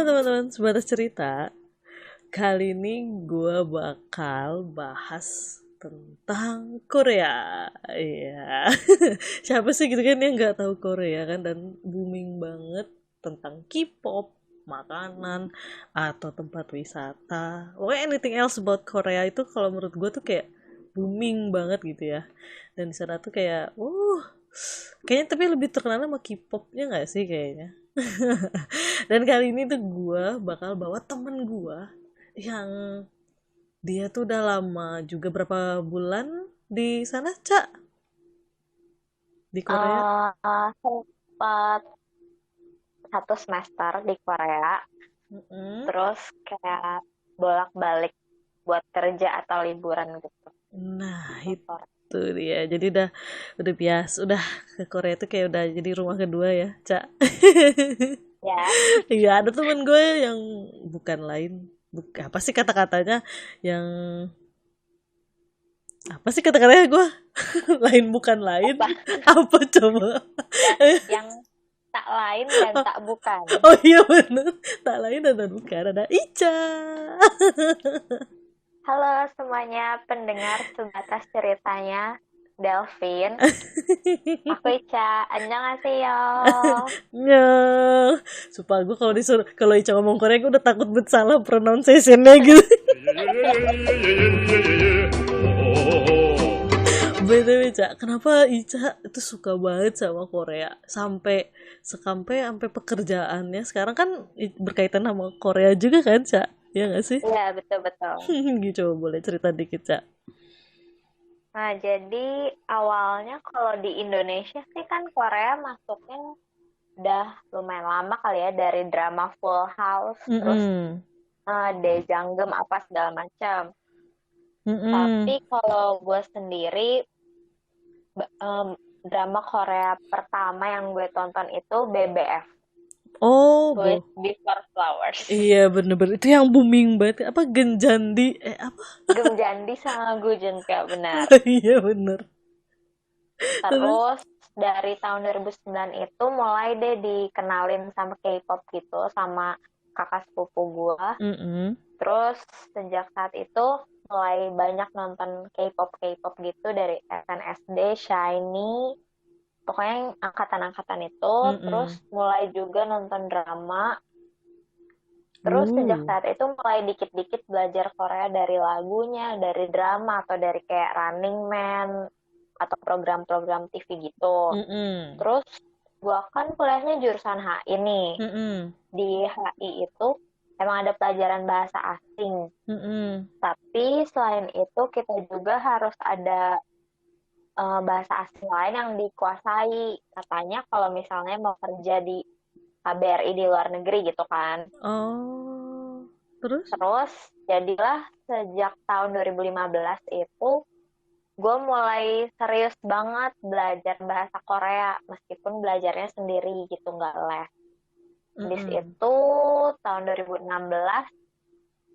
teman-teman, sebatas cerita. Kali ini gue bakal bahas tentang Korea. Iya. Siapa sih gitu kan yang nggak tahu Korea kan, dan booming banget tentang K-pop, makanan, atau tempat wisata. Pokoknya anything else about Korea itu kalau menurut gue tuh kayak booming banget gitu ya. Dan di sana tuh kayak, kayaknya tapi lebih terkenal sama K-popnya nggak sih kayaknya. Dan kali ini tuh gue bakal bawa temen gue yang dia tuh udah lama juga, berapa bulan di sana, Cak? Di Korea? Sempat 1 semester di Korea, Mm-mm. terus kayak bolak-balik buat kerja atau liburan gitu. Nah, Ke Korea. itu dia. Jadi udah biasa, udah ke Korea tuh kayak udah jadi rumah kedua ya, Cak. Ya, Iya, ada temen gue yang bukan lain, apa sih kata-katanya, yang apa sih kata-katanya gue, lain bukan lain, apa? apa coba? Yang tak lain dan tak bukan. Oh iya bener, tak lain dan bukan, ada Ica. Halo semuanya pendengar sebatas ceritanya Delvin. Aku Ica. Annyeonghaseyo. Nyah, sumpah gue kalau Ica ngomong Korea gue udah takut banget salah pronunciation-nya gitu. BTW Ica, kenapa Ica itu suka banget sama Korea sampai sampai pekerjaannya sekarang kan berkaitan sama Korea juga kan, Cak? Ya nggak sih? Iya, betul-betul. Gitu, coba boleh cerita dikit, Cak. Nah, jadi awalnya kalau di Indonesia sih kan Korea masuknya udah lumayan lama kali ya, dari drama Full House, terus Mm-mm. Daejanggem apa segala macam. Tapi Mm-mm. kalau gue sendiri, drama Korea pertama yang gue tonton itu BBF, Oh, Boys Before Flowers. iya bener-bener itu yang booming banget. Apa Genjandi? Apa? Gemjandi sama Gu Junpyo, benar. Iya bener. Terus? Terus dari tahun 2009 itu mulai deh dikenalin sama K-pop gitu sama kakak sepupu gue. Mm-mm. Terus sejak saat itu mulai banyak nonton K-pop gitu dari SNSD, SHINee, pokoknya yang angkatan-angkatan itu. Terus Mm-mm. mulai juga nonton drama. Terus sejak Uh. saat itu mulai dikit-dikit belajar Korea dari lagunya, dari drama, atau dari kayak Running Man, atau program-program TV gitu. Mm-mm. Terus gua kan kuliahnya jurusan HI nih. Mm-mm. Di HI itu emang ada pelajaran bahasa asing. Mm-mm. Tapi selain itu kita juga harus ada bahasa asing lain yang dikuasai. Katanya kalau misalnya mau kerja di KBRI di luar negeri gitu kan. Oh. Terus? Terus jadilah sejak tahun 2015 itu gue mulai serius banget belajar bahasa Korea, meskipun belajarnya sendiri gitu, nggak les. Habis Mm-mm. itu tahun 2016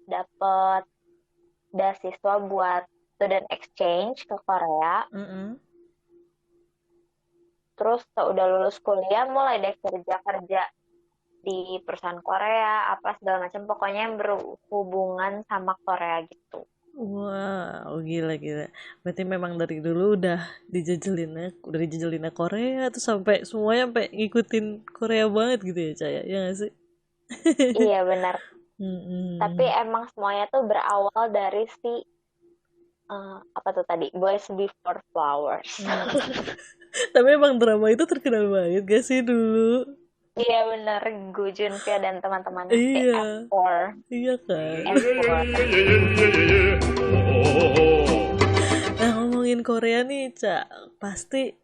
dapet beasiswa buat student exchange ke Korea. Mm-mm. Terus udah lulus kuliah mulai deh kerja-kerja di perusahaan Korea, apa segala macam. Pokoknya yang berhubungan sama Korea gitu. Wow, gila gila. Berarti memang dari dulu udah dijajalinnya Korea tuh, sampai semuanya sampai ngikutin Korea banget gitu ya, Caya. Ya nggak sih? Iya benar. Tapi Mm-mm. emang semuanya tuh berawal dari si apa tuh tadi, Boys Before Flowers. Mm. Tapi emang drama itu terkenal banget gak sih dulu? Iya bener, Gu Junpyo dan teman-temannya si Iya, F4. iya kan. F4. Nah, ngomongin Korea nih, Cak, pasti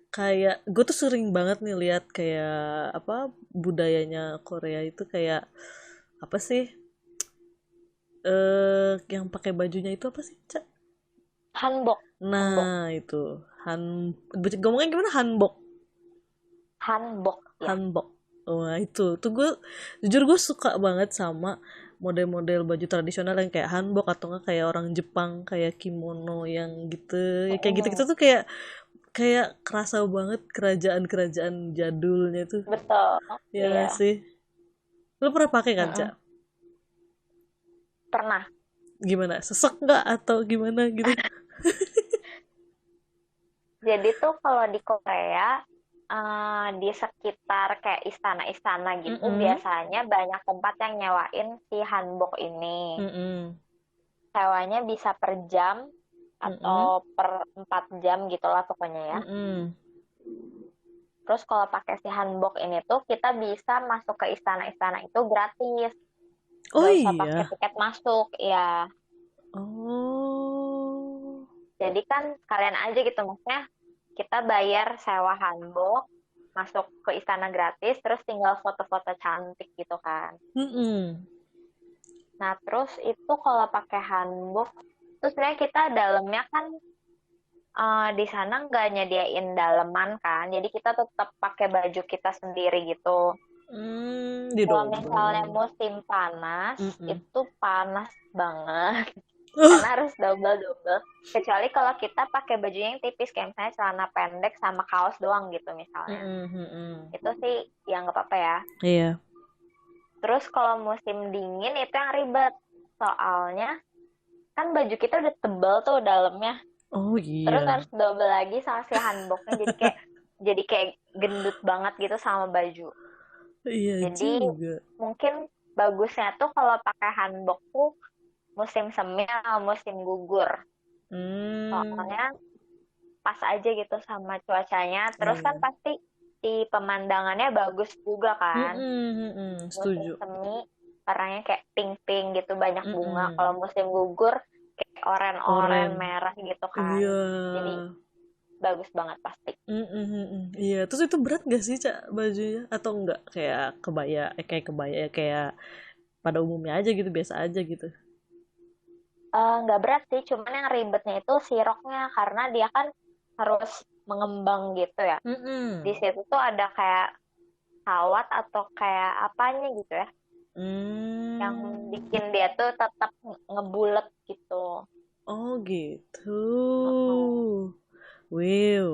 kayak gue tuh sering banget nih lihat kayak apa budayanya Korea itu kayak apa sih, yang pakai bajunya itu apa sih, Cak? Hanbok, hanbok, Nah, itu han ngomongnya gimana, hanbok? hanbok ya. Hanbok. Wah, itu tuh jujur gue suka banget sama model-model baju tradisional yang kayak hanbok, atau enggak kayak orang Jepang kayak kimono yang gitu. Ya kayak gitu-gitu Mm-mm. tuh kayak kayak kerasa banget kerajaan-kerajaan jadulnya tuh. Betul, Ya iya. nggak sih? Lu pernah pakai kan, Cak? Mm-mm. Pernah. Gimana? Sesek nggak atau gimana gitu? Jadi tuh kalau di Korea, di sekitar kayak istana-istana gitu, Mm-mm. biasanya banyak tempat yang nyewain si hanbok ini. Mm-mm. Sewanya bisa per jam Mm-mm. atau per 4 jam gitu lah pokoknya ya. Mm-mm. Terus kalau pakai si hanbok ini tuh kita bisa masuk ke istana-istana itu gratis. Oh Nggak usah pakai iya. tiket masuk, ya. Oh. Jadi kan kalian aja gitu, maksudnya kita bayar sewa hanbok, masuk ke istana gratis, terus tinggal foto-foto cantik gitu kan. Mm-mm. Nah, terus itu kalau pakai hanbok, terus sebenarnya kita dalamnya kan di sana nggak nyediain daleman kan, jadi kita tetap pakai baju kita sendiri gitu. Kalau misalnya Didobel. musim panas, Mm-mm. itu panas banget, karena harus double-double. Kecuali kalau kita pakai baju yang tipis, kayak misalnya celana pendek sama kaos doang gitu misalnya. Mm-mm. Mm-mm. Itu sih ya nggak apa-apa ya. Iya. Terus kalau musim dingin itu yang ribet. Soalnya kan baju kita udah tebel tuh dalamnya. Oh Terus iya. harus double lagi sama si hanboknya, jadi kayak gendut banget gitu sama baju. Iya Jadi juga. mungkin bagusnya tuh kalau pakai hanbok tuh musim semi atau musim gugur. Hmm. Soalnya pas aja gitu sama cuacanya. Terus kan Iya. pasti si pemandangannya bagus juga kan. Mm-mm. Mm-mm. Musim Setuju. semi warnanya kayak pink-pink gitu, banyak bunga. Kalau Mm-mm. musim gugur kayak oren-oren Oren. merah gitu kan. Iya. Jadi bagus banget pasti. Mm-mm. Mm-mm. Iya. Terus itu berat gak sih, Cak, bajunya? Atau enggak? Kayak kebaya, kayak kebaya, kayak pada umumnya aja gitu, biasa aja gitu. Nggak berat sih, cuman yang ribetnya itu si roknya, karena dia kan harus mengembang gitu ya. Di Mm-mm. situ tuh ada kayak kawat atau kayak apanya gitu ya, yang Hmm. bikin dia tuh tetap ngebulet gitu. Oh gitu. Mm-mm. Wow.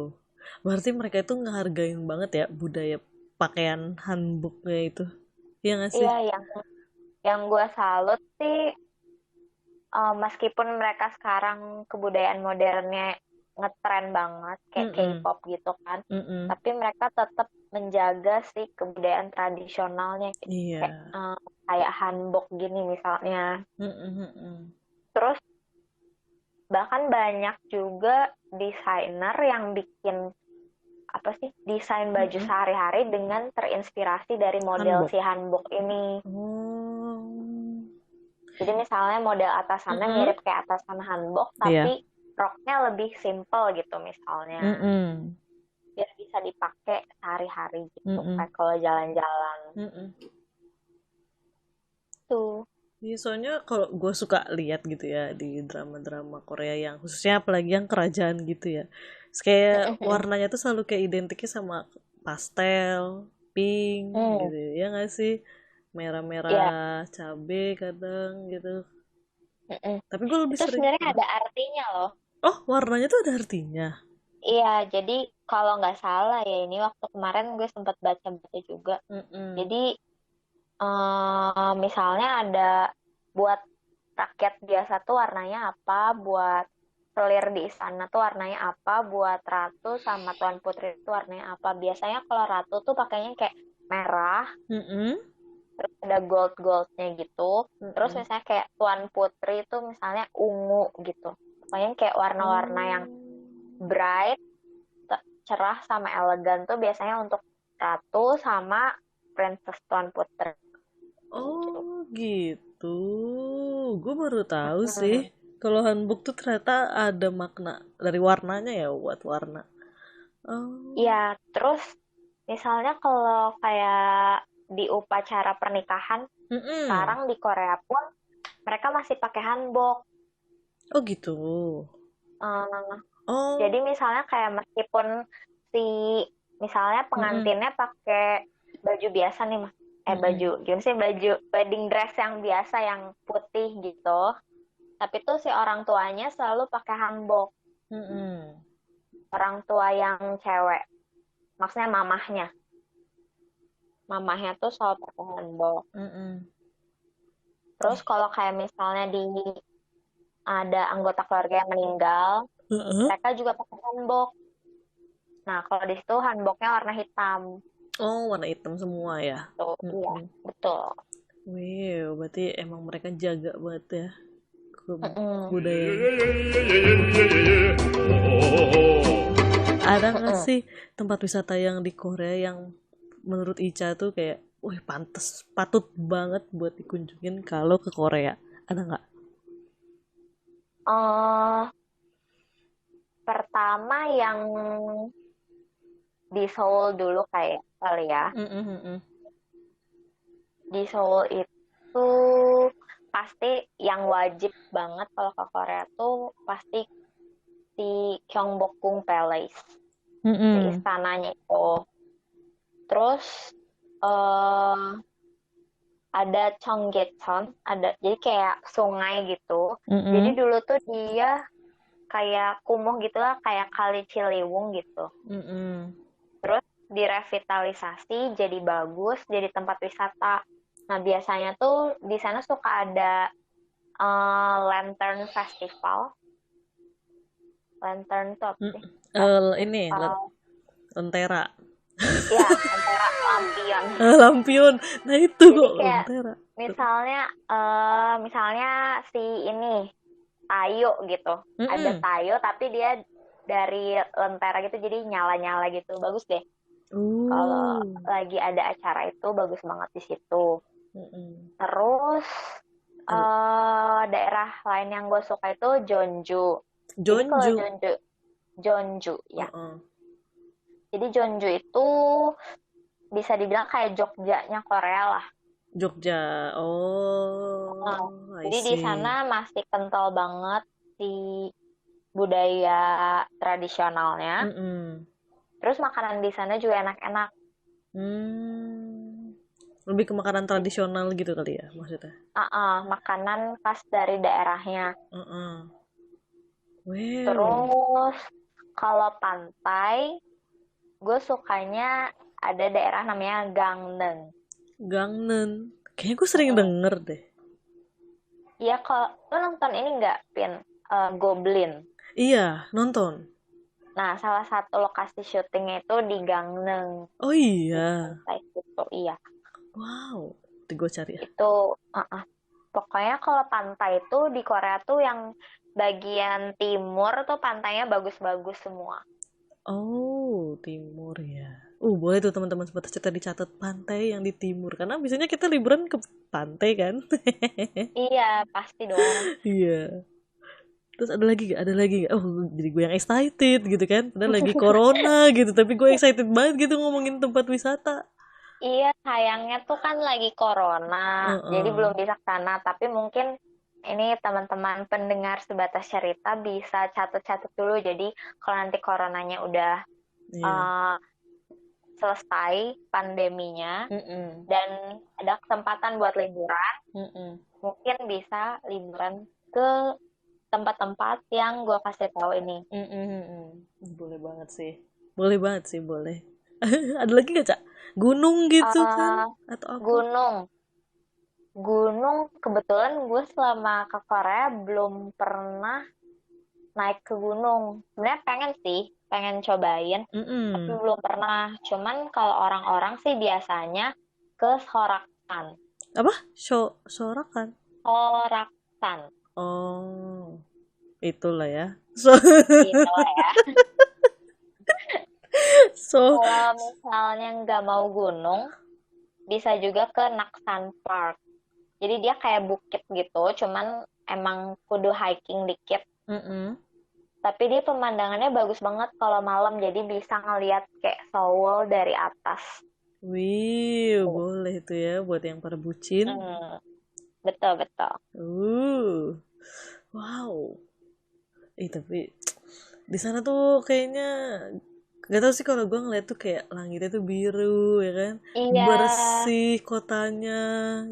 Berarti mereka itu ngehargain banget ya budaya pakaian hanboknya itu. Iya gak sih? Iya, yang gue salut sih, meskipun mereka sekarang kebudayaan modernnya ngetren banget kayak Mm-mm. K-pop gitu kan, Mm-mm. tapi mereka tetap menjaga sih kebudayaan tradisionalnya, kayak Iya. kayak hanbok gini misalnya. Mm-mm. Mm-mm. Terus bahkan banyak juga desainer yang bikin apa sih, desain baju Mm-mm. sehari-hari dengan terinspirasi dari model Hanbok. si hanbok ini. Oh. Jadi misalnya model atasannya Mm-mm. mirip kayak atasan hanbok, tapi Iya. roknya lebih simple gitu misalnya. Mm-mm. Biar bisa dipakai sehari-hari gitu, Mm-mm. kayak kalau jalan-jalan. Mm-mm. Tuh. Iya, soalnya kalau gue suka lihat gitu ya di drama-drama Korea yang khususnya apalagi yang kerajaan gitu ya. Terus kayak warnanya tuh selalu kayak identiknya sama pastel, pink Hmm, gitu ya nggak sih? ya. Merah-merah, cabe kadang gitu. Mm-mm. Tapi gue lebih Itu sering. sebenarnya ada artinya loh. Oh, warnanya tuh ada artinya. Iya, jadi kalau nggak salah ya, ini waktu kemarin gue sempat baca-baca juga. Mm-mm. Jadi misalnya ada buat rakyat biasa tuh warnanya apa, buat selir di istana tuh warnanya apa, buat ratu sama tuan putri itu warnanya apa. Biasanya kalau ratu tuh pakainya kayak merah, Mm-mm. ada gold-goldnya gitu. Terus Mm-mm. misalnya kayak tuan putri itu misalnya ungu gitu. Pokoknya kayak warna-warna yang Oh. bright, cerah sama elegan tuh biasanya untuk ratu sama princess tuan putri gitu. Oh gitu. Gue baru tahu sih. Mm-mm. Kalau handbook tuh ternyata ada makna dari warnanya ya buat warna. Iya, Oh. terus misalnya kalau kayak di upacara pernikahan, Mm-mm. sekarang di Korea pun mereka masih pakai hanbok. Oh gitu. Eh, jadi Oh. misalnya kayak meskipun si misalnya Mm-mm. pengantinnya pakai baju biasa nih, Mas. Baju Mm-mm. gimana sih, baju wedding dress yang biasa yang putih gitu. Tapi tuh si orang tuanya selalu pakai hanbok. Mm-mm. Orang tua yang cewek, maksudnya mamahnya. mamahnya tuh selalu pakai hanbok. Mm-mm. Terus kalau kayak misalnya ada anggota keluarga yang meninggal, Heeh. mereka juga pakai hanbok. Nah, kalau di situ hanboknya warna hitam. Oh, warna hitam semua ya. Tuh, iya, Mm-mm. betul. Wih, berarti emang mereka jaga banget ya ke Mm-mm. budayanya. Ada nggak Mm-mm. sih tempat wisata yang di Korea yang menurut Ica tuh kayak, wih pantes, patut banget buat dikunjungin kalau ke Korea? Ada nggak? eh Pertama yang di Seoul dulu kayak kali ya. Mm-mm-mm. Di Seoul itu pasti yang wajib banget kalau ke Korea tuh pasti si Gyeongbokgung Palace, si Mm-mm. istananya itu. Terus eh ada Cheonggyecheon, ada jadi kayak sungai gitu. Jadi Mm-mm. dulu tuh dia kayak kumuh gitu lah, kayak Kali Ciliwung gitu. Mm-mm. Terus direvitalisasi jadi bagus, jadi tempat wisata. Nah, biasanya tuh di sana suka ada Lantern Festival. Lantern tuh apa Mm. sih? Festival. Lentera. Ya, antara lampion. Lampion. Nah itu Jadi kok kayak lentera. misalnya si ini Tayo gitu. Ada Mm-mm. Tayo tapi dia dari lentera gitu jadi nyala-nyala gitu. Bagus deh. Kalau Oh. lagi ada acara itu bagus banget di situ. Mm-mm. Terus Ad- daerah lain yang gue suka itu Jeonju. Jadi kalau Jeonju. Jeonju ya. Uh-uh. Jadi Jeonju itu bisa dibilang kayak Jogjanya Korea lah. Jogja. Nah, Oh, I jadi di sana see. masih kental banget si budaya tradisionalnya. Mm-mm. Terus makanan di sana juga enak-enak. Hmm. Lebih ke makanan tradisional gitu kali ya maksudnya. Makanan khas dari daerahnya. Uh-uh. Wow. Terus kalau pantai, gue sukanya ada daerah namanya Gangneung. Gangneun. Kayaknya gue sering Mm-mm. denger deh. Iya, kalau lo nonton ini nggak, Pin? Goblin. Iya, nonton. Nah, salah satu lokasi syutingnya itu di Gangneung, Oh di iya. pantai itu. Iya, Wow. Nanti gue cari ya. itu pokoknya kalau pantai itu di Korea tuh yang bagian timur tuh pantainya bagus-bagus semua. Oh, timur ya. Boleh tuh teman-teman sebatas cerita dicatat pantai yang di timur. Karena biasanya kita liburan ke pantai kan? Iya, pasti dong. Iya. Terus ada lagi gak? Ada lagi gak? Oh, jadi gue yang excited gitu kan. Padahal lagi corona gitu. Tapi gue excited banget gitu ngomongin tempat wisata. Iya, sayangnya tuh kan lagi corona, jadi Heeh. belum bisa ke sana. Tapi mungkin ini teman-teman pendengar sebatas cerita bisa catat-catat dulu. Jadi kalau nanti coronanya udah Iya. uh, selesai pandeminya Mm-mm. dan ada kesempatan buat liburan, Mm-mm. mungkin bisa liburan ke tempat-tempat yang gue kasih tahu ini. Mm-mm. Boleh banget sih. Boleh banget sih, boleh. Ada lagi gak, Cak? Gunung gitu kan? Uh, Atau apa? gunung, gunung kebetulan gue selama ke Korea belum pernah naik ke gunung. Sebenarnya pengen sih, pengen cobain, tapi Mm-mm. belum pernah. Cuman kalau orang-orang sih biasanya ke Sorakan. Apa? Sorakan? Sorakan, Oh, itulah ya. So, gitu lah ya. so, Kalau misalnya nggak mau gunung, bisa juga ke Naksan Park. Jadi dia kayak bukit gitu, cuman emang kudu hiking dikit. mm-mm. Tapi dia pemandangannya bagus banget kalau malam, jadi bisa ngeliat kayak Seoul dari atas. Wih, boleh tuh ya buat yang pada bucin. Hmm, betul betul. Wow. Tapi di sana tuh kayaknya gak tau sih kalau gue ngeliat tuh kayak langitnya tuh biru ya kan, Iya, bersih kotanya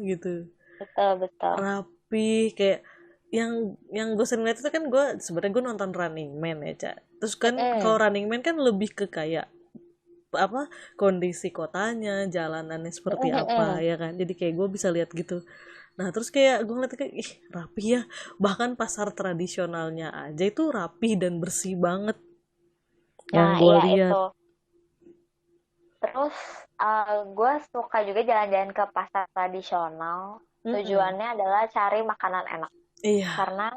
gitu, betul betul. rapi kayak yang gue sering lihat itu kan gue sebenarnya gue nonton Running Man ya Cak. Terus kan kalau Mm-mm. Running Man kan lebih ke kayak apa kondisi kotanya, jalanannya seperti apa ya kan. Jadi kayak gue bisa lihat gitu. Nah terus kayak gue ngeliat kayak ih rapi ya, bahkan pasar tradisionalnya aja itu rapi dan bersih banget yang Nah, gue iya lihat. itu. Terus gue suka juga jalan-jalan ke pasar tradisional. Mm-mm. Tujuannya adalah cari makanan enak. Iya. Karena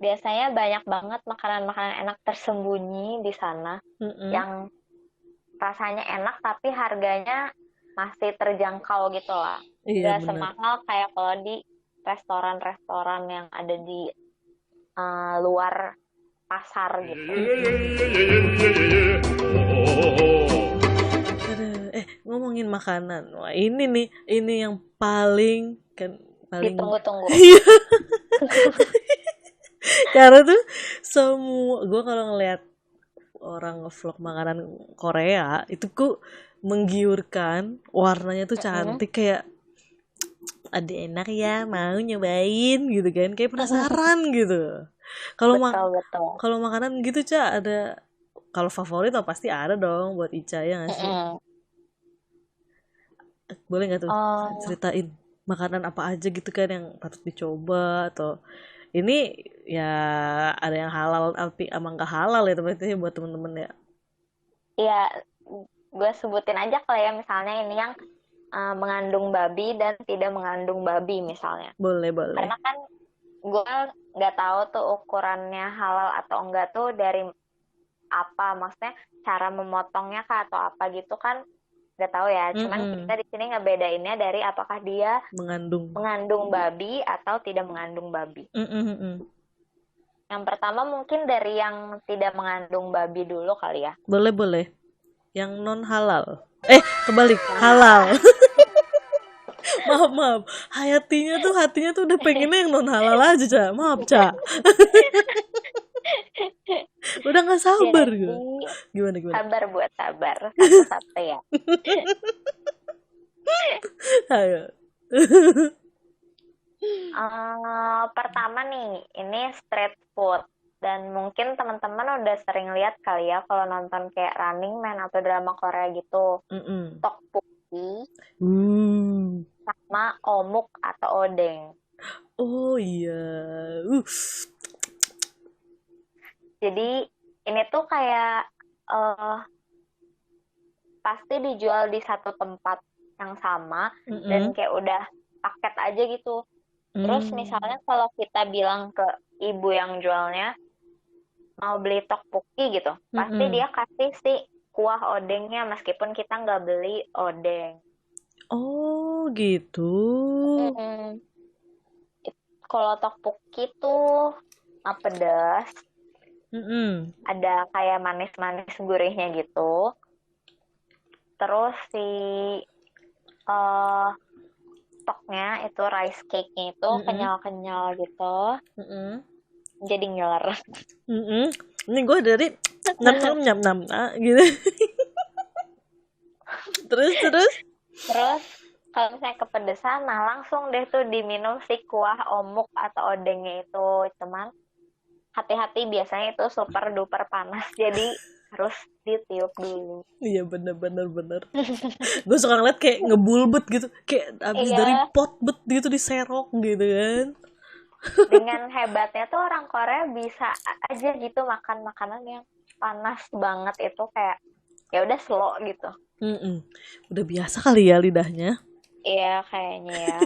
biasanya banyak banget makanan-makanan enak tersembunyi di sana Mm-mm. yang rasanya enak tapi harganya masih terjangkau gitu lah. Iya Gak bener. semahal kayak kalau di restoran-restoran yang ada di luar pasar gitu. Aduh, ngomongin makanan. Wah, ini nih, ini yang paling kan paling Ditunggu-tunggu. karena tuh semua gue kalau ngeliat orang ngevlog makanan Korea itu kok menggiurkan, warnanya tuh Mm-mm. cantik kayak ada enak ya, mau nyobain gitu kan, kayak penasaran gitu. Kalau Betul, betul. kalau makanan gitu Ca, ada kalau favorit oh pasti ada dong buat Ica ya nggak sih? Mm-mm. Boleh nggak tuh Oh, ceritain makanan apa aja gitu kan yang patut dicoba atau ini ya ada yang halal tapi emang nggak halal ya teman-teman buat temen-temen ya. ya gue sebutin aja kali ya misalnya ini yang mengandung babi dan tidak mengandung babi misalnya. Boleh boleh. Karena kan gue nggak tahu tuh ukurannya halal atau enggak tuh dari apa, maksudnya cara memotongnya kah atau apa gitu kan nggak tahu ya. Cuman kita Mm-mm. di sini ngebedainnya dari apakah dia Mengandung. mengandung babi atau tidak mengandung babi. Mm-mm-mm. Yang pertama mungkin dari yang tidak mengandung babi dulu kali ya. Boleh boleh. Yang non halal. Kebalik Nah, halal. Maaf maaf. Hatinya tuh udah pengennya yang non halal aja Ca. Maaf Ca. Udah nggak sabar jadi gue. Gimana gimana? sabar buat sabar satu-satu ya. Ayo. Pertama nih, ini street food. Dan mungkin teman-teman udah sering lihat kali ya kalau nonton kayak Running Man atau drama Korea gitu. Mm-mm. Tteokbokki Hmm. sama omuk atau odeng. Oh iya. Uh. Jadi ini tuh kayak eh pasti dijual di satu tempat yang sama dan Mm-mm. kayak udah paket aja gitu. Terus Hmm. misalnya kalau kita bilang ke ibu yang jualnya, mau beli tteokbokki gitu, pasti Mm-mm. dia kasih si kuah odengnya meskipun kita nggak beli odeng. Oh gitu. Mm-mm. Kalau tteokbokki tuh pedas, Mm-mm. ada kayak manis-manis gurihnya gitu. Terus si eh stoknya itu rice cake-nya itu Mm-mm. kenyal-kenyal gitu, Mm-mm. jadi ngiler. Mm-mm. Ini gue dari nyam nyam nyam nyam gitu. Terus terus. Terus kalau misalnya kepedesan, nah langsung deh tuh diminum si kuah omuk atau odengnya itu. Cuman hati-hati biasanya itu super duper panas, jadi harus ditiup dulu. Iya bener bener bener. Gue suka ngeliat kayak ngebulbet gitu, kayak abis dari Iya, pot bet gitu diserok gitu kan. dengan hebatnya tuh orang Korea bisa aja gitu makan makanan yang panas banget itu kayak ya udah slow gitu. Mm-mm. Udah biasa kali ya lidahnya. Iya kayaknya ya.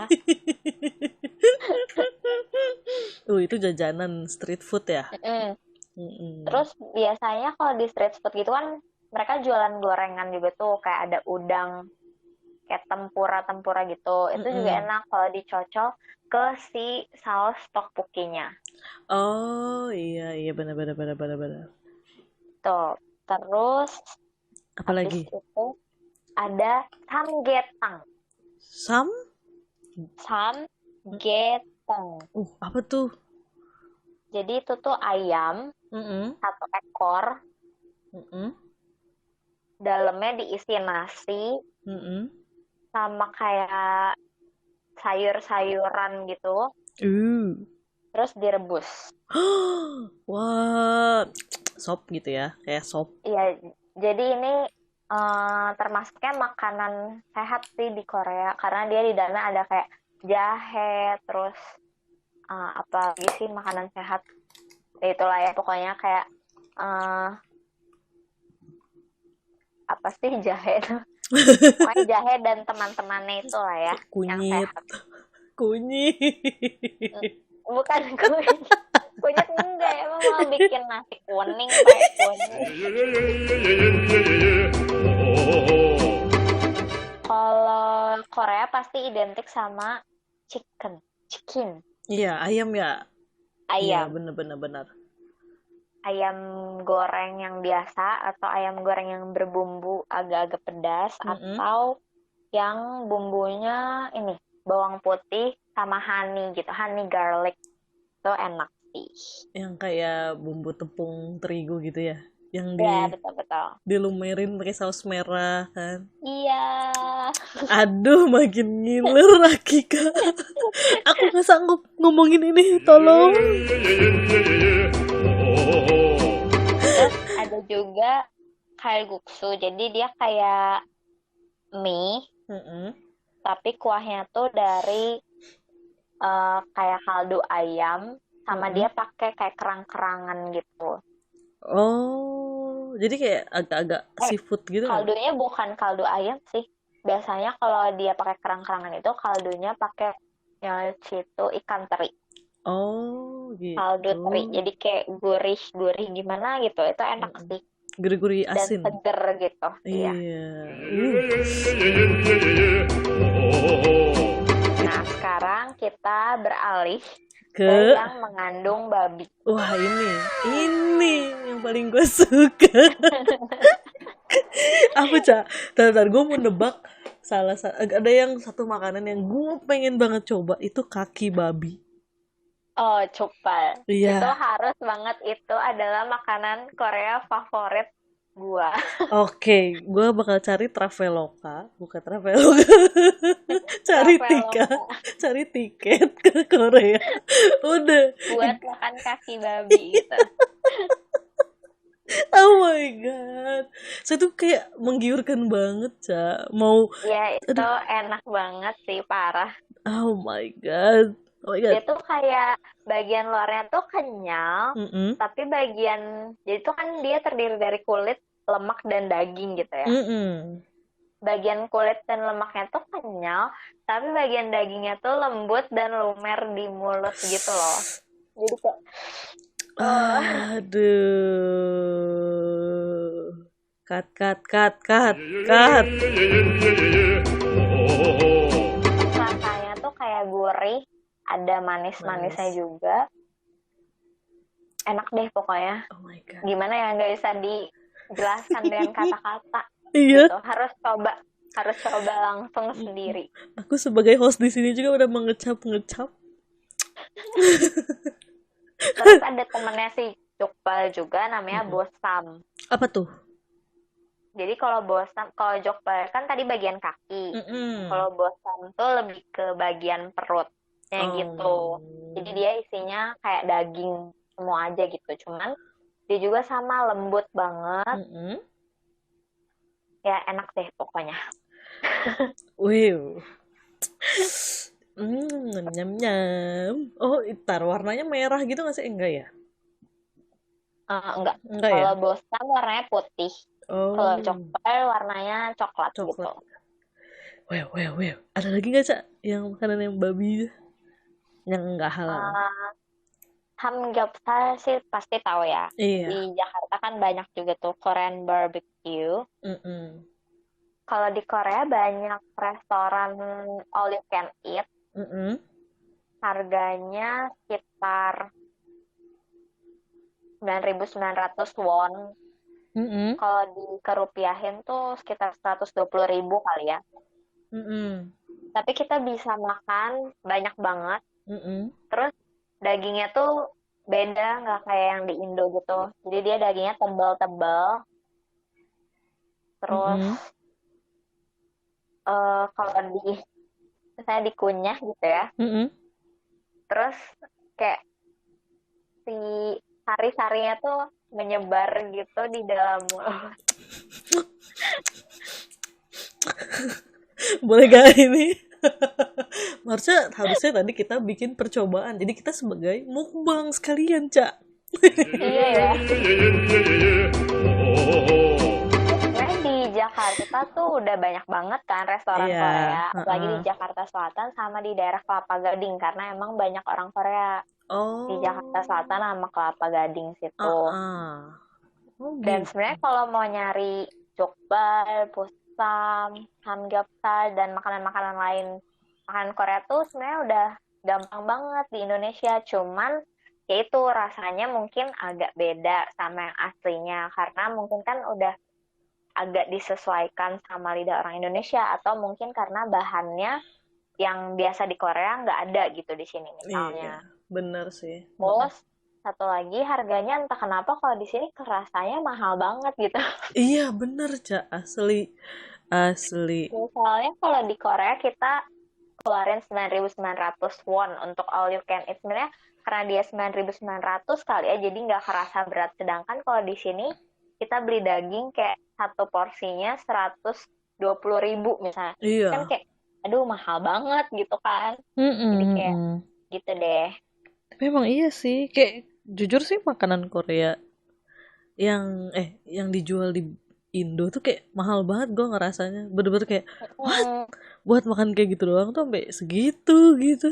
Itu jajanan street food ya. Mm-mm. Mm-mm. Terus biasanya kalau di street food gitu kan mereka jualan gorengan juga tuh kayak ada udang kayak tempura-tempura gitu. Itu juga Mm-mm. enak kalau dicocol ke si saus tteokbokkinya. Oh iya iya bener bener bener bener bener. Tuh. Terus habis Apalagi? itu ada samgyetang. Sam? Samgyetang. Apa tuh? Jadi itu tuh ayam Mm-mm. satu ekor, Mm-mm. dalamnya diisi nasi Mm-mm. sama kayak sayur-sayuran gitu, Uh. terus direbus. Wah, sop gitu ya, kayak sop. Iya, jadi ini termasuknya makanan sehat sih di Korea, karena dia di dalamnya ada kayak jahe, terus apa lagi sih makanan sehat, itulah ya pokoknya kayak apa sih jahe itu. Pokoknya jahe dan teman-temannya itu lah ya, yang Kunyit. sehat. Kunyit. Bukan kunyit. Kunyit enggak, emang mau bikin nasi kuning pakai kunyit. Kalau Korea pasti identik sama chicken, Iya, ayam ya. Iya, ayam. bener-bener bener. Ayam goreng yang biasa atau ayam goreng yang berbumbu agak-agak pedas, Mm-mm. atau yang bumbunya ini bawang putih sama honey gitu, honey garlic, itu enak sih. Yang kayak bumbu tepung terigu gitu ya. Yang Ya, betul-betul. dilumerin pakai saus merah kan. Iya. Aduh, makin ngiler Akika. Aku nggak sanggup ngomongin ini, tolong. Terus ada juga kalguksu, jadi dia kayak mie, Mm-mm. tapi kuahnya tuh dari kayak kaldu ayam, sama Mm-mm. dia pakai kayak kerang-kerangan gitu. Oh, jadi kayak agak-agak seafood gitu nggak? Kaldunya bukan kaldu ayam sih. Biasanya kalau dia pakai kerang-kerangan itu kaldunya pakai yang situ ikan teri, Oh, kaldu gitu. teri. Jadi kayak gurih-gurih gimana gitu. Itu enak Mm-mm. sih Gurih-gurih dan asin. seger gitu. Iya. Iya. Nah, sekarang kita beralih ke Ke yang mengandung babi. Wah, ini yang paling gue suka. Apa Cak? Bentar, gue mau nebak ada yang satu makanan yang gue pengen banget coba, itu kaki babi. Oh, cupal. Iya. Itu harus banget, itu adalah makanan Korea favorit gua. Oke, gue bakal cari Traveloka, bukan Traveloka. Traveloka Cari tiket ke Korea. Udah. buat makan kaki babi gitu. Oh my god. Saya tuh kayak menggiurkan banget, Cak. Mau Ya, itu aduh. enak banget sih, parah. Oh my god. Oh my Dia god. tuh kayak bagian luarnya tuh kenyal, Mm-mm. tapi jadi tuh kan dia terdiri dari kulit, lemak, dan daging gitu ya. Mm-mm. Bagian kulit dan lemaknya tuh kenyal, tapi bagian dagingnya tuh lembut dan lumer di mulut gitu loh. Jadi kayak, Aduh. Cut. rasanya tuh kayak gurih, ada manis-manisnya Manis. juga. Enak deh pokoknya. Oh my god. Gimana ya, nggak bisa dijelaskan dengan kata-kata Iya, gitu. Harus coba langsung sendiri. aku sebagai host di sini juga udah mengecap. Terus ada temennya si Jokbal juga, namanya Mm-mm. Bosam. Apa tuh? Jadi kalau Jokbal kan tadi bagian kaki. Mm-mm. Kalau Bosam tuh lebih ke bagian perutnya gitu. Jadi dia isinya kayak daging semua aja gitu. Cuman dia juga sama lembut banget. Mm-mm. Ya enak deh pokoknya. Wow. Nyam. Oh, itar warnanya merah gitu nggak sih? Enggak ya? Enggak. Enggak ya? Kalau Bosam warnanya putih. Kalau Oh, Jokbal warnanya coklat gitu. coklat. Wow. Ada lagi nggak, Cak? Yang makanan yang babi yang nggak halal? Samgyeopsal sih pasti tahu ya. Iya. Di Jakarta kan banyak juga tuh Korean barbecue. Mm-mm. Kalau di Korea banyak restoran all you can eat. Mm-mm. Harganya sekitar 9.900 won. Mm-mm. Kalau dikerupiahin tuh sekitar 120.000 kali ya. Mm-mm. Tapi kita bisa makan banyak banget. Mm-mm. Terus dagingnya tuh beda, nggak kayak yang di Indo gitu. Jadi dia dagingnya tebal-tebal. Terus Mm-mm. kalau misalnya dikunyah gitu ya. Mm-mm. Terus kayak si sari-sarinya tuh menyebar gitu di dalam mulut. Boleh gak ini? Harusnya tadi kita bikin percobaan. Jadi kita sebagai mukbang sekalian, Cak. Iya ya. Sebenarnya di Jakarta tuh udah banyak banget kan restoran Iya, Korea, apalagi di heeh. Jakarta Selatan sama di daerah Kelapa Gading karena emang banyak orang Korea di Jakarta Selatan Oh, sama Kelapa Gading situ. heeh. Oh Dan gitu. sebenarnya kalau mau nyari jokbal, pusam, samgyeopsal dan makanan-makanan lain makanan Korea tuh sebenarnya udah gampang banget di Indonesia. Cuman ya itu rasanya mungkin agak beda sama yang aslinya karena mungkin kan udah agak disesuaikan sama lidah orang Indonesia atau mungkin karena bahannya yang biasa di Korea nggak ada gitu di sini Iya, misalnya. bener sih. Heeh. Terus satu lagi harganya entah kenapa kalau di sini rasanya mahal banget gitu. Iya, bener, Cak. Asli. Asli. Misalnya kalau di Korea kita keluarin 9.900 won untuk all you can eat. Sebenarnya karena dia 9.900 kali ya, jadi nggak kerasa berat. Sedangkan kalau di sini kita beli daging kayak satu porsinya 120.000 misalnya. Kan Iya. kayak, aduh mahal banget gitu kan. Jadi Mm-mm, kayak mm-mm. gitu deh. Tapi emang iya sih. Kayak jujur sih makanan Korea yang dijual di Indo tuh kayak mahal banget gue ngerasanya. Bener-bener kayak, what? Hmm, Buat makan kayak gitu doang tuh sampai segitu gitu.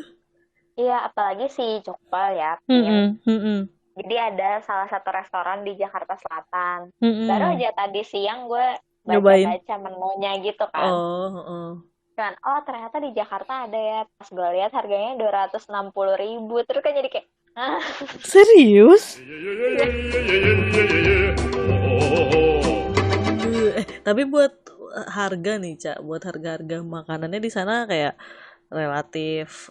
iya, apalagi si Jokbal ya, Pin. Mm-mm, mm-mm, Jadi ada salah satu restoran di Jakarta Selatan. Baru mm-mm. aja tadi siang gue Nyobain. baca-baca menunya gitu kan. Oh, oh. Kan, oh ternyata di Jakarta ada ya. Pas gue lihat harganya 260.000. Terus kan jadi kayak, ah, Serius? ya, Tapi buat harga nih, Cak, buat harga-harga makanannya di sana kayak relatif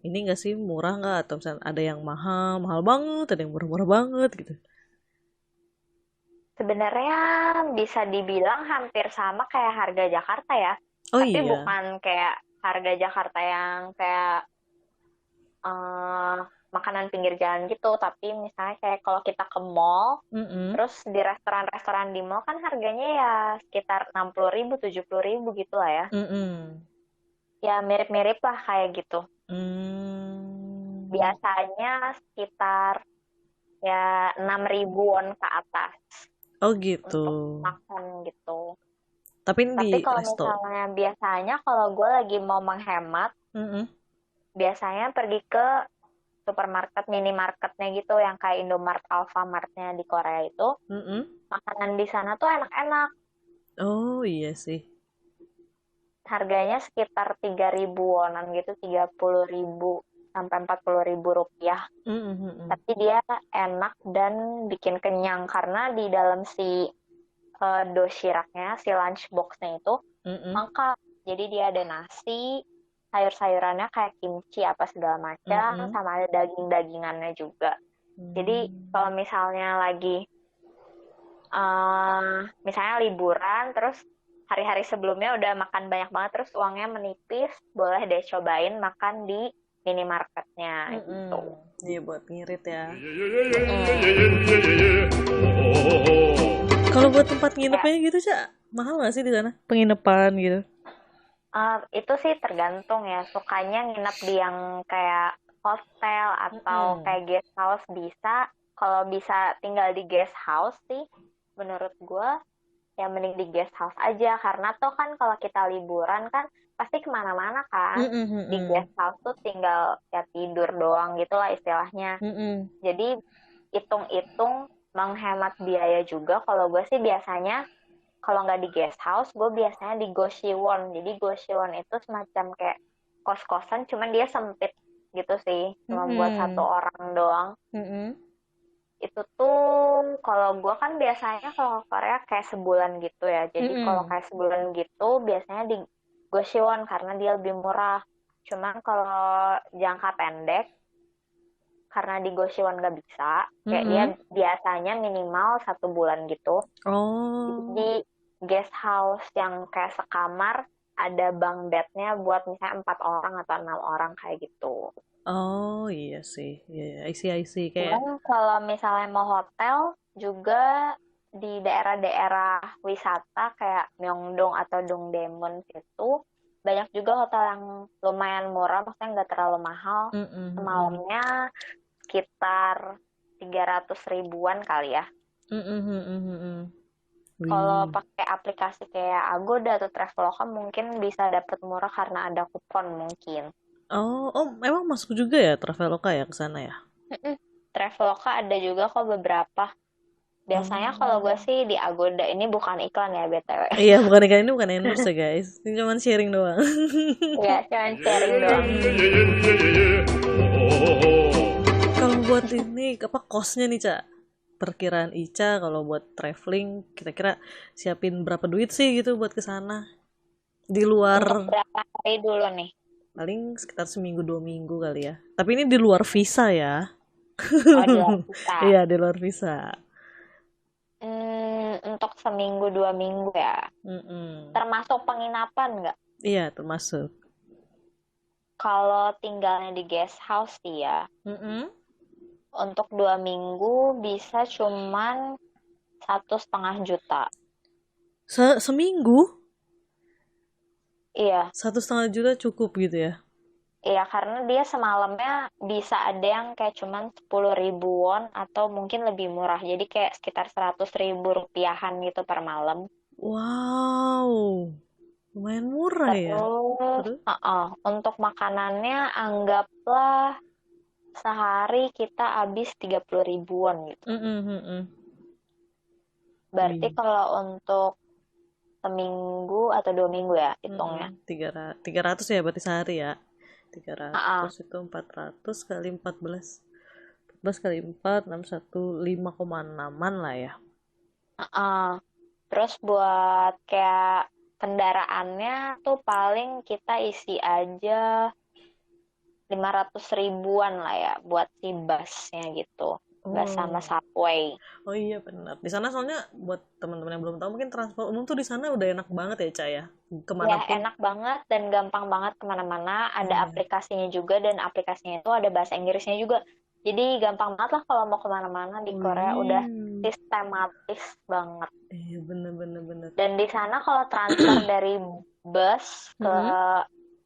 ini enggak sih murah nggak atau misalnya ada yang mahal mahal banget ada yang murah-murah banget gitu. sebenarnya bisa dibilang hampir sama kayak harga Jakarta ya. Oh Tapi iya. bukan kayak harga Jakarta yang kayak eh, makanan pinggir jalan gitu. Tapi misalnya kayak kalau kita ke mall, Mm-mm. terus di restoran-restoran di mall kan harganya ya sekitar 60.000, 70.000 gitu lah ya. Mm-mm. Ya mirip-mirip lah kayak gitu. Hmm. Biasanya sekitar ya 6.000-an ke atas Oh gitu. untuk makan gitu. Tapi ini di Tapi kalau resto. misalnya biasanya kalau gue lagi mau menghemat, Mm-mm. biasanya pergi ke supermarket, minimarketnya gitu yang kayak Indomart, Alfamartnya di Korea itu. Mm-mm. Makanan di sana tuh enak-enak. Oh iya sih. Harganya sekitar 3.000 wonan gitu, 30.000 sampai 40.000 rupiah. Mm-mm. Tapi dia enak dan bikin kenyang karena di dalam si doshiraknya, si lunchboxnya itu Mm-mm. lengkap. Jadi dia ada nasi, sayur-sayurannya kayak kimchi apa segala macam, Mm-mm. sama ada daging-dagingannya juga. Jadi Mm. kalau misalnya lagi misalnya liburan, terus hari-hari sebelumnya udah makan banyak banget, terus uangnya menipis, boleh deh cobain makan di minimarketnya Mm-mm. gitu. Iya buat ngirit ya. Mm-mm. Kalau buat tempat Kayak nginepnya gitu, Cak, mahal nggak sih di sana? Penginapan gitu. itu sih tergantung ya, sukanya nginep di yang kayak hostel atau Mm-mm. kayak guest house bisa. Kalau bisa tinggal di guest house sih, menurut gue ya mending di guest house aja. Karena tuh kan kalau kita liburan kan pasti kemana-mana kan. Mm-mm, Di mm-mm. guest house tuh tinggal ya tidur doang gitu lah istilahnya. Mm-mm. Jadi hitung-hitung menghemat biaya juga. Kalau gue sih biasanya kalau nggak di guest house, gue biasanya di Goshiwon. Jadi Goshiwon itu semacam kayak kos-kosan, cuman dia sempit gitu sih, cuma buat satu Mm-mm. orang doang. Mm-mm. Itu tuh kalau gue kan biasanya kalau Korea kayak sebulan gitu ya. Jadi kalau Mm-mm. kayak sebulan gitu biasanya di Goshiwon karena dia lebih murah. Cuman kalau jangka pendek karena di Goshiwon nggak bisa, kayak dia Mm-mm. biasanya minimal 1 bulan gitu. Oh. Di guest house yang kayak sekamar ada bunk bednya buat misalnya 4 orang atau 6 orang kayak gitu. Oh iya sih. Iya, iya. I see, I see. Kayak Cuman kalau misalnya mau hotel juga di daerah-daerah wisata kayak Myeongdong atau Dongdaemun itu banyak juga hotel yang lumayan murah, maksudnya nggak terlalu mahal. Semalamnya sekitar 300 ribuan kali ya. Kalau pakai aplikasi kayak Agoda atau Traveloka mungkin bisa dapat murah karena ada kupon mungkin. Oh, emang masuk juga ya Traveloka ya ke sana ya? Traveloka ada juga kok beberapa. Biasanya kalau gue sih di Agoda, ini bukan iklan ya BTW. Iya, bukan iklan, ini bukan endorse ya guys. Ini cuma sharing doang. Iya, cuma sharing doang. Kalau buat ini apa kosnya nih, Cak? Perkiraan Ica kalau buat traveling kira-kira siapin berapa duit sih gitu buat ke sana? Di luar Untuk berapa hari dulu nih? paling sekitar seminggu 2 minggu kali ya. Tapi ini di luar visa ya. Oh, di luar visa. Iya, di luar visa. Untuk seminggu 2 minggu ya. Termasuk penginapan nggak? Iya, termasuk. Kalau tinggalnya di guest house sih ya. Untuk 2 minggu bisa cuman 1,5 juta. Seminggu? Iya. 1,5 juta cukup gitu ya? Iya, karena dia semalamnya bisa ada yang kayak cuman 10.000 won atau mungkin lebih murah. Jadi kayak sekitar 100.000 rupiahan gitu per malam. Wow, lumayan murah ya. Terus, untuk makanannya anggaplah sehari kita habis 30 ribuan gitu. Berarti kalau untuk seminggu atau 2 minggu ya hitungnya. 300 ya berarti sehari ya. 300 itu 400 kali 14. 14 kali 4, 61, 5,6-an lah ya. Terus buat kayak kendaraannya tuh paling kita isi aja 500 ribuan lah ya buat si busnya gitu. Bus sama subway. Oh iya benar. Di sana soalnya buat teman-teman yang belum tahu mungkin transport umum tuh di sana udah enak banget ya, Ca ya. Ya enak banget dan gampang banget kemana-mana. Ada aplikasinya juga dan aplikasinya itu ada bahasa Inggrisnya juga. Jadi gampang banget lah kalau mau kemana-mana di Korea udah sistematis banget. Iya bener. Dan di sana kalau transfer dari bus ke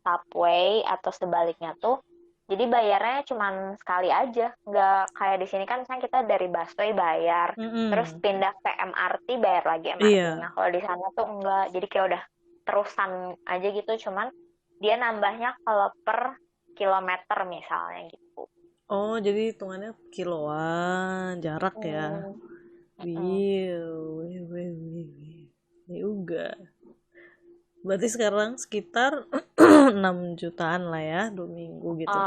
subway atau sebaliknya tuh, jadi bayarnya cuma sekali aja, nggak kayak di sini kan misalnya kita dari busway bayar, terus pindah ke MRT bayar lagi MRT-nya. Kalau di sana tuh enggak, jadi kayak udah terusan aja gitu, cuman dia nambahnya kalau per kilometer misalnya gitu. Oh, jadi hitungannya kiloan, jarak ya. Wih. Juga. Berarti sekarang sekitar 6 jutaan lah ya, 2 minggu gitu.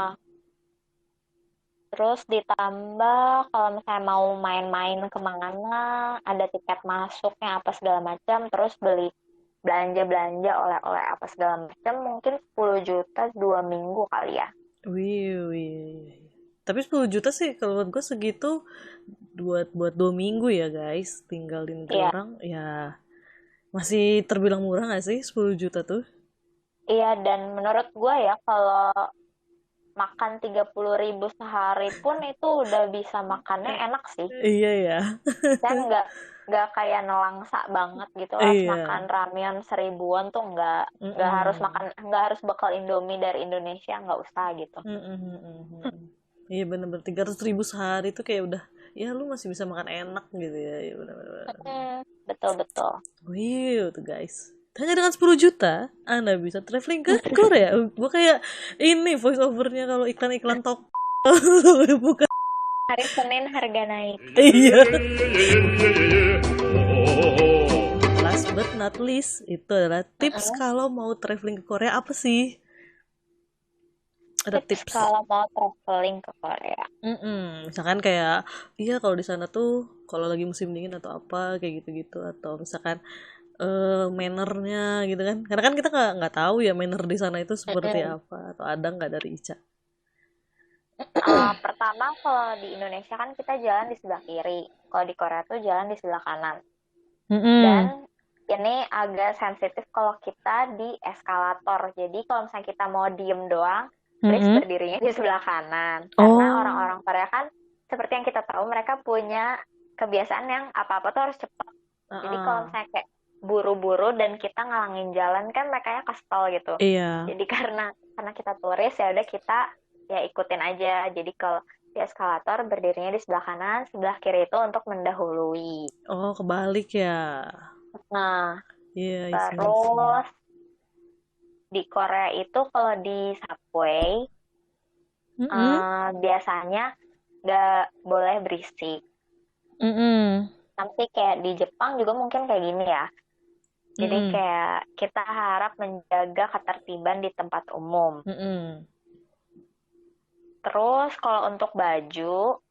Terus ditambah kalau misalnya mau main-main kemana, ada tiket masuknya apa segala macam, terus beli belanja-belanja oleh-oleh apa segala macam, mungkin 10 juta 2 minggu kali ya. Wih. Tapi 10 juta sih kalau menurut gue segitu buat 2 minggu ya guys, tinggal di negeri orang ya masih terbilang murah gak sih 10 juta tuh? Iya, dan menurut gue ya kalau makan 30.000 sehari pun itu udah bisa makannya enak sih. Iya ya. Dan nggak kayak nelangsa banget gitu, harus makan ramyeon 1.000-an tuh nggak harus bekal Indomie dari Indonesia, nggak usah gitu. Iya bener-bener 300.000 sehari tuh kayak udah ya lu masih bisa makan enak gitu ya, ya bener-bener. Betul. Wih tuh guys, hanya dengan 10 juta Anda bisa traveling ke Korea. Gue kayak ini voice overnya kalau iklan-iklan tok bukan. Hari Senin harga naik. Iya. Last but not least itu adalah tips kalau mau traveling ke Korea apa sih? Ada tips kalau mau traveling ke Korea. Misalkan kayak iya kalau di sana tuh kalau lagi musim dingin atau apa kayak gitu-gitu, atau misalkan mannernya gitu kan, karena kan kita nggak tahu ya manner di sana itu seperti apa, atau ada nggak dari Ica? Pertama kalau di Indonesia kan kita jalan di sebelah kiri, kalau di Korea tuh jalan di sebelah kanan. Dan ini agak sensitif kalau kita di eskalator, jadi kalau misalnya kita mau diem doang terus berdirinya di sebelah kanan, karena orang-orang Korea kan seperti yang kita tahu mereka punya kebiasaan yang apa-apa tuh harus cepet. Jadi kalau Heeh. misalnya kayak buru-buru dan kita ngalangin jalan kan mereka kesel gitu. Iya. Jadi karena kita turis ya udah kita ya ikutin aja. Jadi kalau di eskalator berdirinya di sebelah kanan, sebelah kiri itu untuk mendahului. Oh, kebalik ya. Nah, Iya, isi. terus di Korea itu kalau di subway Mm-mm. biasanya nggak boleh berisik. Mm-mm. Nanti kayak di Jepang juga mungkin kayak gini ya. Jadi Mm-mm. kayak kita harap menjaga ketertiban di tempat umum. Mm-mm. Terus kalau untuk baju,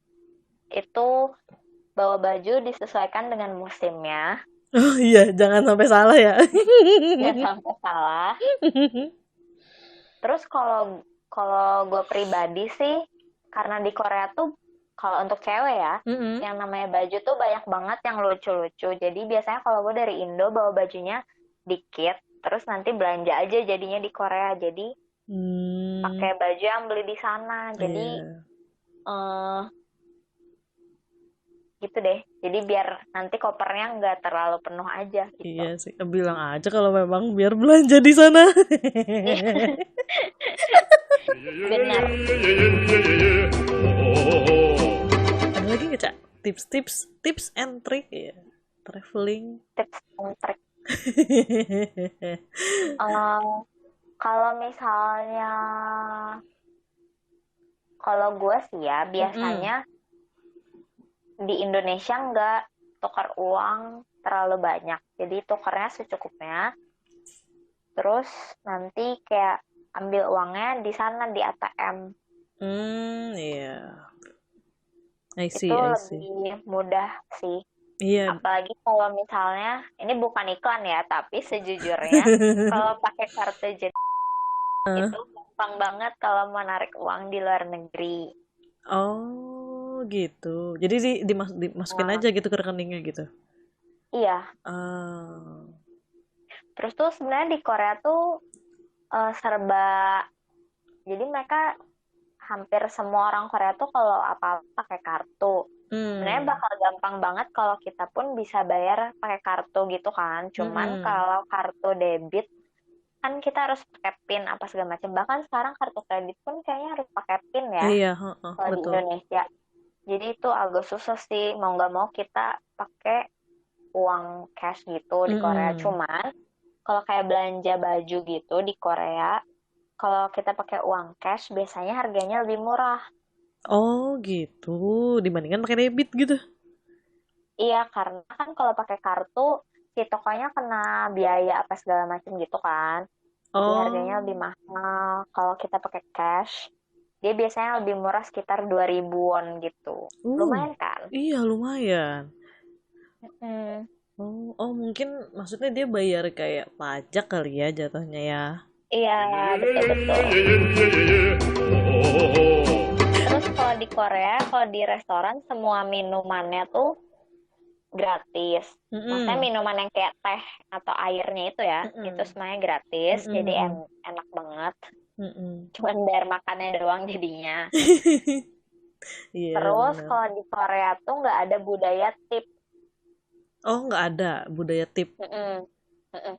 itu bawa baju disesuaikan dengan musimnya. Oh iya, jangan sampai salah ya. Jangan sampai salah. Terus kalau kalau gue pribadi sih, karena di Korea tuh kalau untuk cewek ya, Mm-mm. yang namanya baju tuh banyak banget yang lucu-lucu. Jadi biasanya kalau gue dari Indo bawa bajunya dikit, terus nanti belanja aja jadinya di Korea. Jadi Hmm, pakai baju yang beli di sana. Jadi iya, eh gitu deh. Jadi biar nanti kopernya nggak terlalu penuh aja gitu. iya sih. Bilang aja kalau memang biar belanja di sana. Benar. Ada lagi nggak, Cak? Tips and trick ya. Traveling. Tips and trick. Eh, kalau misalnya kalau gue sih ya Mm-mm. biasanya di Indonesia nggak tukar uang terlalu banyak. Jadi tukarnya secukupnya. Terus nanti kayak ambil uangnya di sana di ATM. Iya. I Itu see, I see. lebih mudah sih. Iya. Apalagi kalau misalnya, ini bukan iklan ya, tapi sejujurnya kalau pakai kartu JET Eh, itu gampang banget kalau mau narik uang di luar negeri. oh, gitu. Jadi dimasukin Nah, aja gitu ke rekeningnya gitu. iya. Ah. Terus tuh sebenarnya di Korea tuh serba, jadi mereka hampir semua orang Korea tuh kalau apa-apa pakai kartu. Sebenarnya Hmm. bakal gampang banget kalau kita pun bisa bayar pakai kartu gitu kan. Cuman Mm-mm. kalau kartu debit kan kita harus pakai PIN apa segala macam. Bahkan sekarang kartu kredit pun kayaknya harus pakai PIN ya Iya, heeh, kalau di betul. Indonesia. Jadi itu agak susah sih, mau nggak mau kita pakai uang cash gitu di Korea. Mm-mm. Cuman kalau kayak belanja baju gitu di Korea, kalau kita pakai uang cash biasanya harganya lebih murah. Oh, gitu. Dibandingkan pakai debit gitu. Iya, karena kan kalau pakai kartu si tokonya kena biaya apa segala macam gitu kan. Jadi harganya lebih Oh. mahal. Kalau kita pakai cash, dia biasanya lebih murah sekitar 2000 won gitu. Uh, Lumayan kan? iya lumayan. Hmm. Oh, mungkin maksudnya dia bayar kayak pajak kali ya jatuhnya ya. Iya, betul-betul. Terus kalau di Korea, kalau di restoran semua minumannya tuh gratis. Maksudnya Mm-mm. minuman yang kayak teh atau airnya itu ya, itu Mm-mm. semuanya gratis. Mm-mm. Jadi Mm-mm. enak banget. Mm-mm. Cuman bayar makannya doang jadinya. Iya Terus benar. kalau di Korea tuh nggak ada budaya tip. Oh, nggak ada budaya tip. Mm-mm. Mm-mm.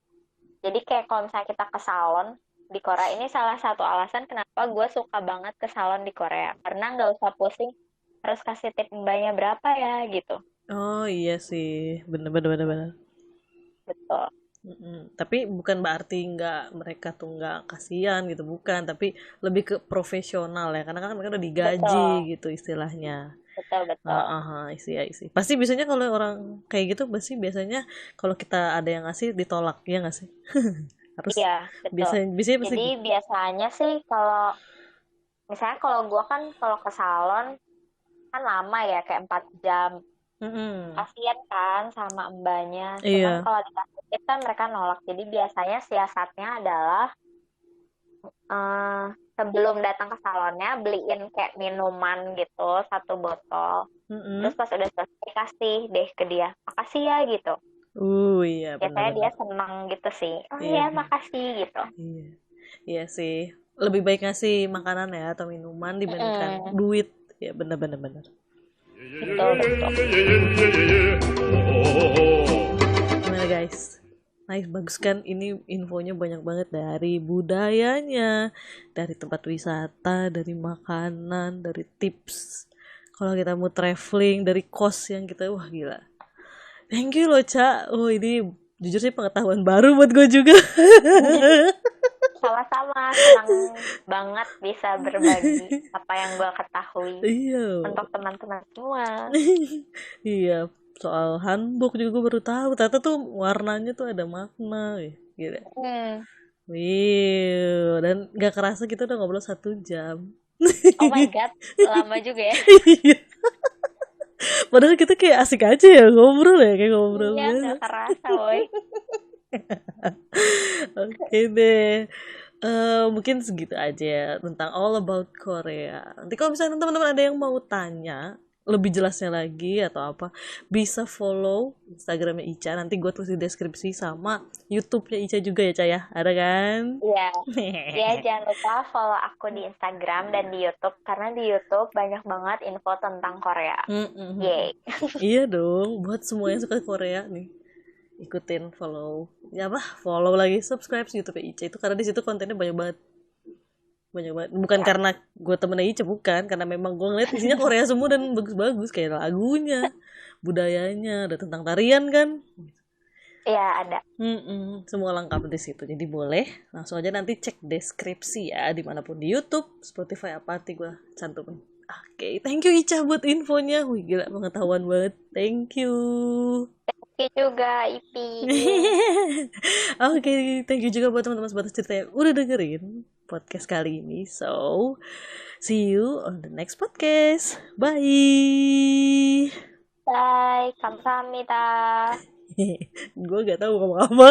Jadi kayak kalau misalnya kita ke salon di Korea, ini salah satu alasan kenapa gue suka banget ke salon di Korea. Karena nggak usah pusing harus kasih tip mbaknya berapa ya gitu. Oh iya sih, bener bener bener bener. Betul. Mm-mm. Tapi bukan berarti nggak mereka tuh nggak kasihan gitu, bukan. Tapi lebih ke profesional ya, karena kan mereka udah digaji Betul. gitu istilahnya. Betul, Ah, betul. ah, ah, isi ya isi. Pasti biasanya kalau orang kayak gitu, pasti biasanya kalau kita ada yang ngasih ditolak ya nggak sih? Harus Iya, betul. biasanya biasanya pasti Jadi gitu. biasanya sih kalau misalnya kalau gue kan kalau ke salon kan lama ya kayak 4 jam. Mm-mm. Kasian kan sama mbaknya. Cuman Iya. kalau dikasih tip kan mereka nolak. Jadi biasanya siasatnya adalah eh, sebelum datang ke salonnya beliin kayak minuman gitu 1 botol. Terus Mm-mm. pas udah selesai kasih deh ke dia. Makasih ya gitu. Iya Biasanya dia benar-benar. seneng gitu sih. Oh Iya iya benar. makasih gitu. Iya. Iya sih. Lebih baik ngasih makanan ya atau minuman dibandingkan Mm-mm. duit. Ya benar-benar benar. Betul, betul. Gimana guys? Nice, bagus kan? Ini infonya banyak banget dari budayanya, dari tempat wisata, dari makanan, dari tips. Kalau kita mau traveling, dari kos yang kita, wah gila. Thank you loh, Ca. Oh, ini jujur sih pengetahuan baru buat gue juga. Sama-sama, senang banget bisa berbagi apa yang gue ketahui Iya. untuk teman-teman semua. Iya, soal hanbok juga gue baru tahu. Ternyata tuh warnanya tuh ada makna. Gitu. Wih, dan gak kerasa kita udah ngobrol 1 jam. Oh my god, lama juga ya. Iya. Padahal kita kayak asik aja ya ngobrol ya, kayak ngobrol Iya, biasa. gak kerasa, woy. Oke deh. Mungkin segitu aja ya tentang all about Korea. Nanti kalau misalnya teman-teman ada yang mau tanya lebih jelasnya lagi atau apa, bisa follow Instagramnya Ica. Nanti gue tulis di deskripsi sama YouTube-nya Ica juga ya, Ca ya. Ada kan? Iya. Ya, jangan lupa follow aku di Instagram dan di YouTube karena di YouTube banyak banget info tentang Korea. Yeay. Iya dong, buat semua yang suka Korea nih. Ikutin, follow. Ya apa? Follow lagi, subscribe YouTube Ica itu karena di situ kontennya banyak banget. Banyak banget. Bukan karena gue temennya Ica, bukan, karena memang gue ngeliat isinya Korea semua dan bagus-bagus kayak lagunya, budayanya, ada tentang tarian kan. Iya, ada. Semua lengkap di situ. Jadi boleh langsung aja nanti cek deskripsi ya dimanapun di YouTube, Spotify apa nanti gue cantumin. Oke, thank you Ica buat infonya. Wih gila, pengetahuan banget. Thank you. Oke juga, Ipi. Oke, thank you juga buat teman-teman sebatas cerita yang udah dengerin podcast kali ini. So, see you on the next podcast. Bye. Bye, kamsahamnida. Gue gak tahu ngomong apa.